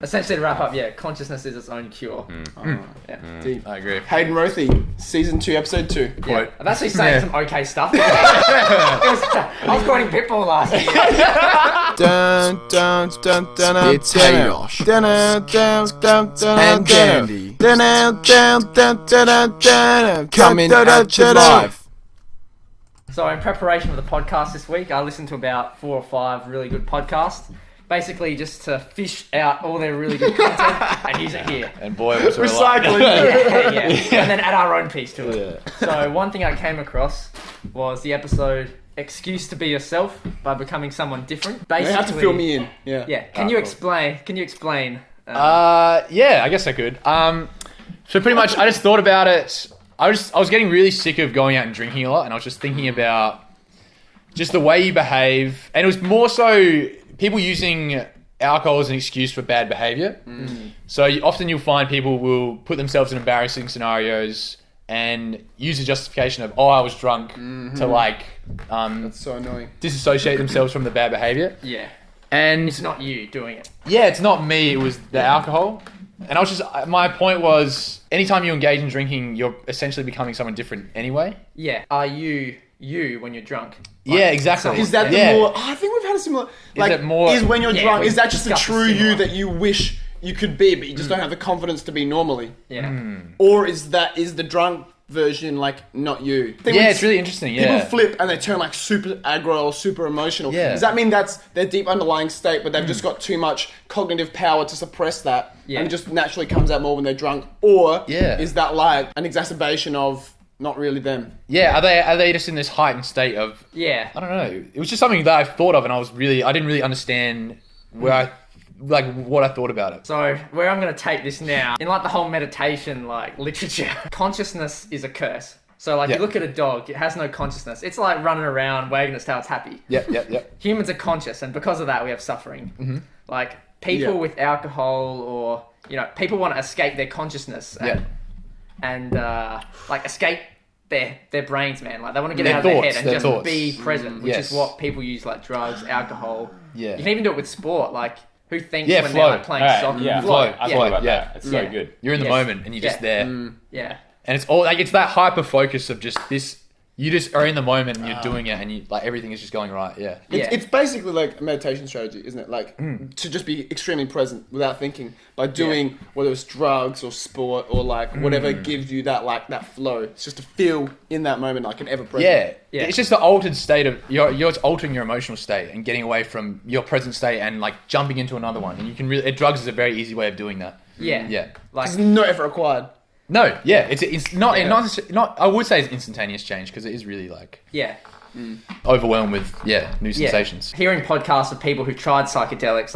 Essentially, to wrap up, consciousness is its own cure. Deep. I agree. Hayden Rothy, season 2, episode 2. Yeah. I've actually saying some okay stuff. I was quoting Pitbull last year. It's Haydosh. And Candy. Coming at you live. So in preparation for the podcast this week, I listened to about 4 or 5 really good podcasts. Basically, just to fish out all their really good content and use it here. And boy, it was Recycling. And then add our own piece to it. Yeah. So one thing I came across was the episode "Excuse to Be Yourself" by becoming someone different. Basically, You have to fill me in. Yeah. Yeah. Can you explain? Yeah, I guess I could. So pretty much, I just thought about it. I was getting really sick of going out and drinking a lot, and I was just thinking about just the way you behave, and it was more so people using alcohol as an excuse for bad behavior. So often you'll find people will put themselves in embarrassing scenarios and use the justification of, I was drunk to That's so annoying. disassociate themselves from the bad behavior. Yeah. And It's not you doing it. yeah, it's not me, it was the alcohol. And my point was, anytime you engage in drinking, you're essentially becoming someone different anyway. Yeah. Are you when you're drunk? Yeah, exactly. Is that the more... I think we've had a similar... Is when you're drunk, is that just the true you that you wish you could be, but you just don't have the confidence to be normally? Yeah. Or is the drunk version not you? It's really interesting, People flip and they turn super aggro or super emotional. Yeah. Does that mean that's their deep underlying state, but they've just got too much cognitive power to suppress that, and it just naturally comes out more when they're drunk? Or is that an exacerbation of not really them? Yeah, are they just in this heightened state of... Yeah. I don't know. It was just something that I thought of, and I didn't really understand what I thought about it. So where I'm going to take this now, in the whole meditation literature, consciousness is a curse. So you look at a dog, it has no consciousness. It's running around, wagging its tail, it's happy. Yep. Humans are conscious, and because of that, we have suffering. People with alcohol, or people want to escape their consciousness and escape their brains, man. They want to get out of their head and just be present, which is what people use drugs, alcohol. Yeah. You can even do it with sport, who thinks when flow. they're playing soccer? Yeah, Flow. I thought about that. It's so good. You're in the moment and you're just there. Yeah. And it's all it's that hyper focus of just this. You just are in the moment and you're doing it, and you everything is just going right. Yeah. It's basically a meditation strategy, isn't it? To just be extremely present without thinking by doing whether it's drugs or sport or whatever gives you that flow. It's just to feel in that moment an ever present. Yeah. It's just the altered state of you're altering your emotional state and getting away from your present state and jumping into another one. And you can drugs is a very easy way of doing that. Yeah. Yeah. There's no effort required. No, it's not. I would say it's instantaneous change, because it is really overwhelmed with new sensations. Hearing podcasts of people who tried psychedelics,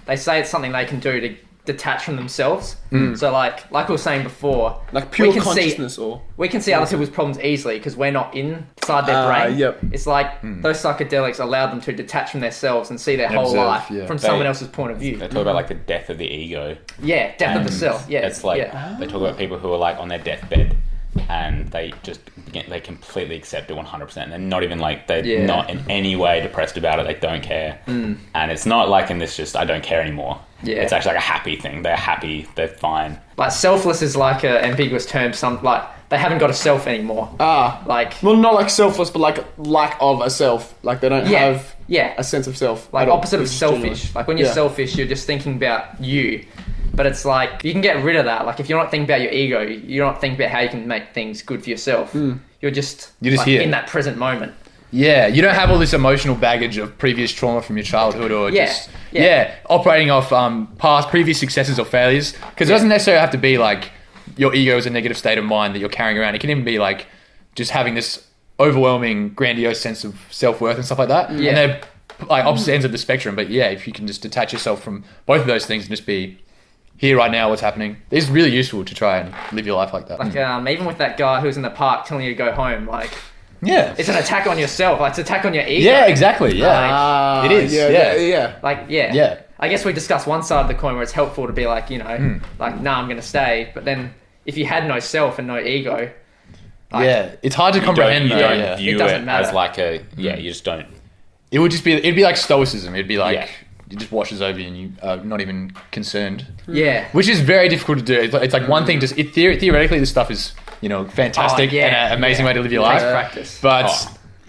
they say it's something they can do to detach from themselves. So like we were saying before, pure consciousness, we can see other people's problems easily because we're not inside their brain. It's those psychedelics allow them to detach from themselves and see their whole life from someone else's point of view. They talk about the death of the ego. Yeah, death of the self. Yeah, it's they talk about people who are on their deathbed and they completely accept it 100%. And they're not even they're not in any way depressed about it. They don't care. And it's not in this just I don't care anymore. Yeah. It's actually a happy thing. They're happy. They're fine. Selfless is an ambiguous term. They haven't got a self anymore. Well, not selfless, but lack of a self. They don't have a sense of self. Opposite of selfish. When you're selfish, you're just thinking about you. But it's you can get rid of that. If you're not thinking about your ego, you're not thinking about how you can make things good for yourself. You're just here in that present moment. Yeah, you don't have all this emotional baggage of previous trauma from your childhood, or operating off previous successes or failures. Because it doesn't necessarily have to be your ego is a negative state of mind that you're carrying around. It can even be just having this overwhelming, grandiose sense of self-worth and stuff like that. Yeah. And they're opposite ends of the spectrum. But if you can just detach yourself from both of those things and just be here right now, what's happening, it's really useful to try and live your life like that. Even with that guy who's in the park telling you to go home, it's an attack on yourself. It's an attack on your ego. Yeah, exactly. Yeah, it is. Yeah. I guess we discussed one side of the coin where it's helpful to be nah, I'm going to stay. But then if you had no self and no ego, it's hard to comprehend. You don't view it doesn't it matter. as you just don't. It'd be like stoicism. It'd be it just washes over you and you are not even concerned. Yeah. Which is very difficult to do. It's like one thing. Just theoretically, this stuff is fantastic and an amazing way to live your life. Practice. But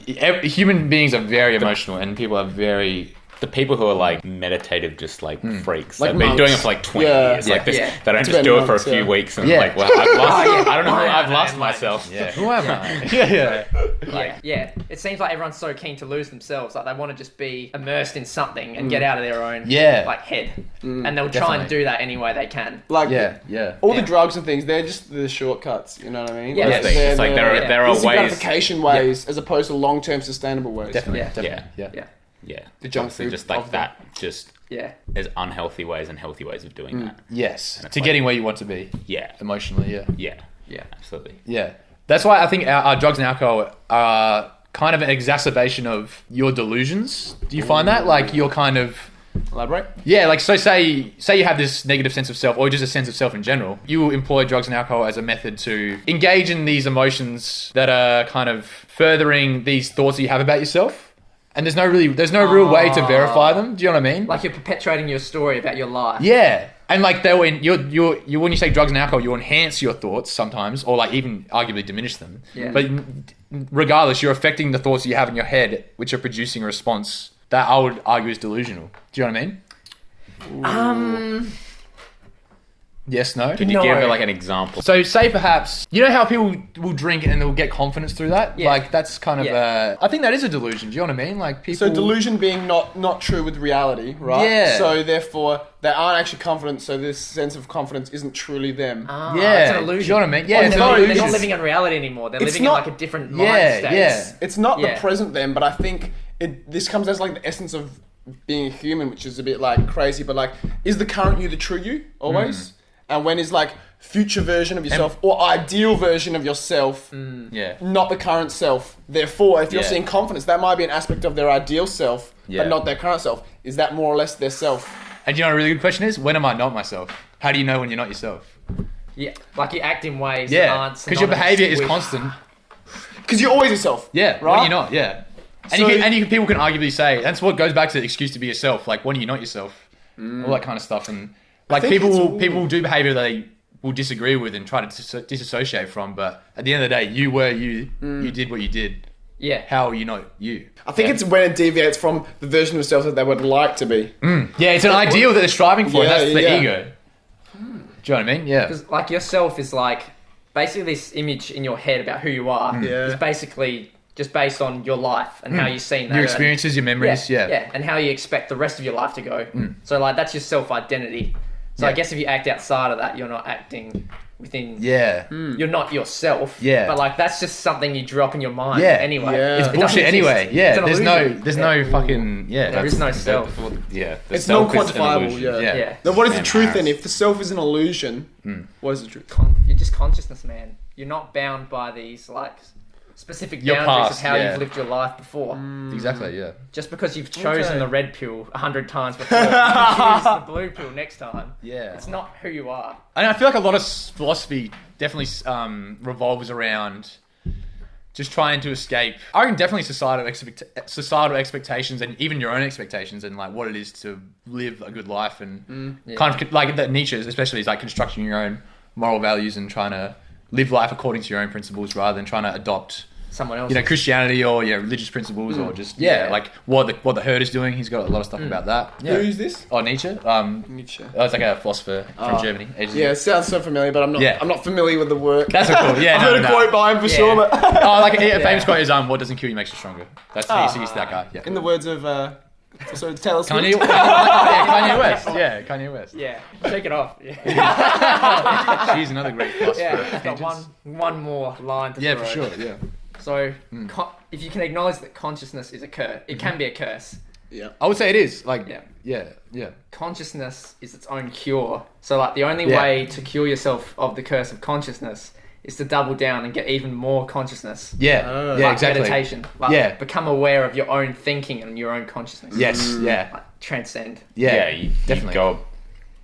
human beings are very emotional, and people are very. The people who are like meditative, just like freaks, Like they've been doing it for like 20 years. Yeah. Like this, Yeah. they don't just do it for a few weeks and like, well, I've lost, I don't know, I've lost myself. Yeah. Who am I? Yeah. Yeah. It seems like everyone's so keen to lose themselves. Like they want to just be immersed in something and get out of their own like head. And they'll try and do that any way they can. Like all the drugs and things, they're just the shortcuts. You know what I mean? Yeah. Like, It's like there are instant ways. gratification ways as opposed to long-term sustainable ways. Definitely. Yeah. Yeah, The junk obviously food just like of that. Just Yeah. there's unhealthy ways and healthy ways of doing that. Yes. it's To like- getting where you want to be Yeah, emotionally. yeah, Yeah. absolutely. Yeah. That's why I think our drugs and alcohol are kind of an exacerbation of your delusions. Do you find that? Like you're kind of... Elaborate. Yeah, like so say you have this negative sense of self or just a sense of self in general. You will employ drugs and alcohol as a method to engage in these emotions that are kind of furthering these thoughts that you have about yourself. And there's no real way to verify them. Do you know what I mean? Like you're perpetuating your story about your life. Yeah. And like when you take drugs and alcohol, you enhance your thoughts sometimes, or like even arguably diminish them. Yeah. But regardless, you're affecting the thoughts you have in your head, which are producing a response that I would argue is delusional. Do you know what I mean? Yes, no? Could you give her like an example? So say perhaps, you know how people will drink and they'll get confidence through that? Yeah. Like that's kind of I think that is a delusion. Do you know what I mean? Like people... So delusion being not true with reality, right? Yeah. So therefore, they aren't actually confident. So this sense of confidence isn't truly them. Yeah. It's an illusion. Do you know what I mean? Yeah, it's they're, an not, illusion. they're not living in reality anymore. They're It's living not- in like a different Yeah, mind state. yeah. It's not Yeah. the present them, but I think this comes as like the essence of being a human, which is a bit like crazy. But like, is the current you the true you always? And when is like future version of yourself or ideal version of yourself, Yeah. not the current self? Therefore, if you're Yeah. seeing confidence, that might be an aspect of their ideal self, Yeah. but not their current self. Is that more or less their self? And you know what a really good question is? When am I not myself? How do you know when you're not yourself? Yeah, like you act in ways that Yeah. aren't Because your synonymous behavior is with- constant. Because you're always yourself. Yeah. Right? When are you not? Yeah. And, So- people can arguably say, that's what goes back to the excuse to be yourself. Like, when are you not yourself? All that kind of stuff. And like think people it's- will do behavior they will disagree with and try to disassociate from. But at the end of the day, you were you. You did what you did. Yeah. How are you not you? I think it's when it deviates from the version of yourself that they would like to be. Yeah, it's an ideal that they're striving for. Yeah, and that's the yeah. ego. Do you know what I mean? Yeah. Because like yourself is like basically this image in your head about who you are Yeah. is basically just based on your life and how you've seen that. Your and- experiences, your memories. Yeah. and how you expect the rest of your life to go. So like that's your self-identity. So I Yeah. guess if you act outside of that, you're not acting within. Yeah. You're not yourself. Yeah. But like that's just something you drop in your mind. Yeah. Anyway. Yeah. It's It bullshit doesn't anyway. exist. Yeah. It's an There's illusion. no fucking There is no self. Yeah, the It's self is an non-quantifiable, illusion. yeah. Yeah. Then what is the Same truth as- then? If the self is an illusion, what is the truth? You're just consciousness, man. You're not bound by these like specific Your boundaries past, of how yeah. you've lived your life before. Exactly. Yeah. Just because you've chosen Okay. the red pill 100 times before, you choose the blue pill next time. Yeah. It's not who you are. And I feel like a lot of philosophy definitely revolves around just trying to escape. I reckon definitely societal expectations and even your own expectations and like what it is to live a good life and kind of like that Nietzsche especially is like constructing your own moral values and trying to live life according to your own principles rather than trying to adopt Someone else. Christianity or religious principles or just like what the herd is doing. He's got a lot of stuff about that. Yeah. Who's this? Oh, Nietzsche. Nietzsche. It's like a philosopher from Germany. ages Yeah, ago. it sounds so familiar, but I'm not. Yeah. I'm not familiar with the work. That's so cool. Yeah, I've no, heard a no. quote by him for sure, but Oh, like a famous quote is "What doesn't kill you makes you stronger." That's he's that guy. Yeah. in the words of so Taylor Swift. Kanye West. Yeah, Kanye West. Yeah, take it off. Yeah, She's another great philosopher. yeah. It's got one more line to Yeah, throw. for sure. Yeah. So, if you can acknowledge that consciousness is a curse, it can be a curse. Yeah. I would say it is. Like, Yeah. yeah. Consciousness is its own cure. So, like, the only Yeah. way to cure yourself of the curse of consciousness is to double down and get even more consciousness. Yeah, yeah, Like exactly. meditation. Like, Yeah. become aware of your own thinking and your own consciousness. Yes, yeah, Like, transcend. yeah, You definitely.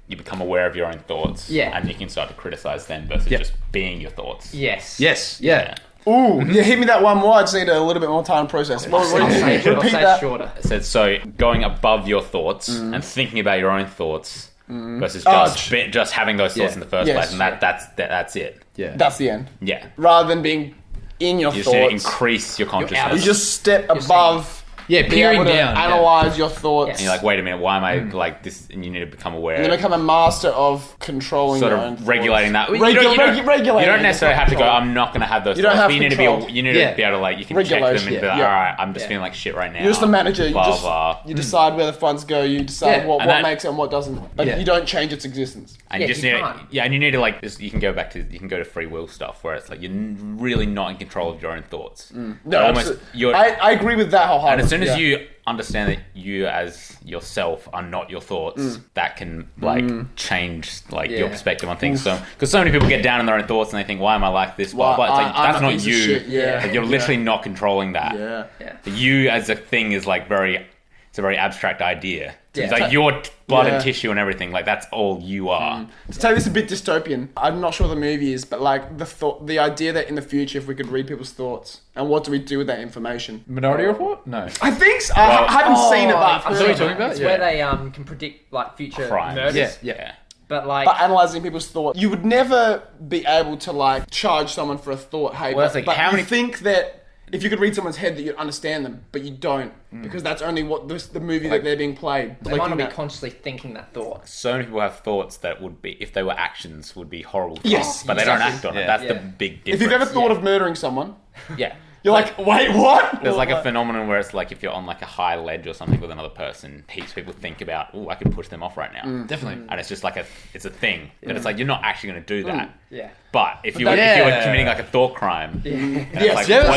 you become aware of your own thoughts. Yeah. And you can start to criticize them versus Yeah. just being your thoughts. Yes. Yes, yeah. Ooh, yeah, hit me that one more. I just need a little bit more time to process. I'll say Repeat that. shorter. It said, so going above your thoughts and thinking about your own thoughts versus just having those thoughts in the first place, and that's it. Yeah. That's the end. Yeah. Rather than being in your You just thoughts, need to increase your consciousness. you just step above. Yeah, Be peering able to down. analyze your thoughts. and you're like, wait a minute, why am I like this? And you need to become aware. And then become a master of controlling Sort your own of regulating thoughts. that. Regulating. You don't necessarily have to go, I'm not going to have those You don't thoughts. have But you need to control. be able to like, you can check them Regulation. and be like, Yeah. alright, I'm just feeling like shit right now. You're just the manager. Blah, blah. You decide where the funds go. You decide Yeah. what And that- makes it and what doesn't. But you don't change its existence. And Yeah, you just you need can't. and you need to like, you can go to free will stuff where it's like, you're really not in control of your own thoughts. No, Almost, absolutely. I agree with that wholeheartedly. and as soon as you understand that you as yourself are not your thoughts, that can like change like your perspective on things. So because so many people get down in their own thoughts and they think, why am I like this? Blah, blah. It's like, I'm that's a not piece of you. shit. Yeah. Like, you're literally not controlling that. Yeah. You as a thing is like it's a very abstract idea. It's Yeah. like your blood Yeah. and tissue and everything. Like that's all you are. To tell you this a bit dystopian, I'm not sure what the movie is, but like the idea that in the future, if we could read people's thoughts, and what do we do with that information? Minority Report? No. I think so. I haven't seen it, but I've I'm heard what you're of talking it. about? It's Yeah. where they can predict like future Crimes. murders. Yeah. But like, But analyzing people's thoughts, you would never be able to like charge someone for a thought. Hey, Well, but, it's like, but how you many- think that if you could read someone's head that you'd understand them, but you don't because that's only what the movie that they're being played. they might not be consciously thinking that thought. So many people have thoughts that would be, if they were actions, would be horrible. Yes, thoughts, but they don't exactly. act on it. Yeah. That's Yeah. the big difference. If you've ever thought of murdering someone, yeah. you're like, wait, what? There's like a phenomenon where it's like if you're on like a high ledge or something with another person, heaps of people think about, oh, I could push them off right now. Definitely. And it's just like it's a thing. But it's like you're not actually going to do that. Yeah. But if you that- were Yeah. committing like a thought crime, and it's Yes. like, Yeah,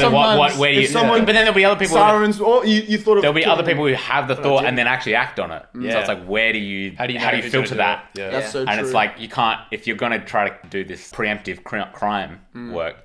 where do you? if someone- But then there'll be other people. Sirens, or you thought of There'll be other killing- people who have the thought and then actually act on it. So Yeah. it's like, where do you? How do you know who's filter gonna that? do it? Yeah. That's so And true. it's like you can't, if you're going to try to do this preemptive crime work,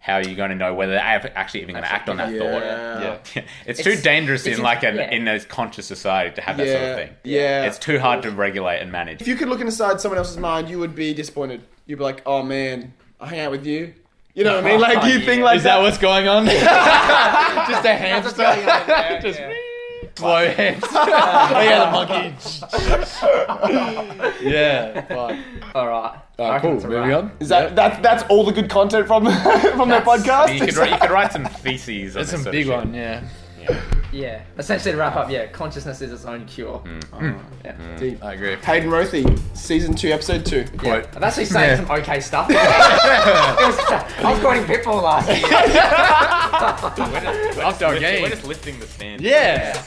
how are you going to know whether they're actually even going to act on that thought? Yeah. It's too dangerous it's in like yeah. in a conscious society to have that sort of thing. Yeah. It's too hard to regulate and manage. If you could look inside someone else's mind, you would be disappointed. You'd be like, oh man, I hang out with you. You know what I mean? Like you think like Is that what's going on? Just a hamster. Just slow hands. Oh yeah, the monkey. Yeah. Fuck. All right. Cool. Moving on. Is that's all the good content from from that podcast? You could write some theses on That's this some sort big of shit. one. Yeah. Yeah. Essentially, to wrap up, consciousness is its own cure. Yeah. Deep. I agree. Hayden Rothy, season 2, episode 2. Yeah. I'm actually saying some okay stuff. I was quoting Pitbull last year. After our game. We're just lifting the standard. Yeah.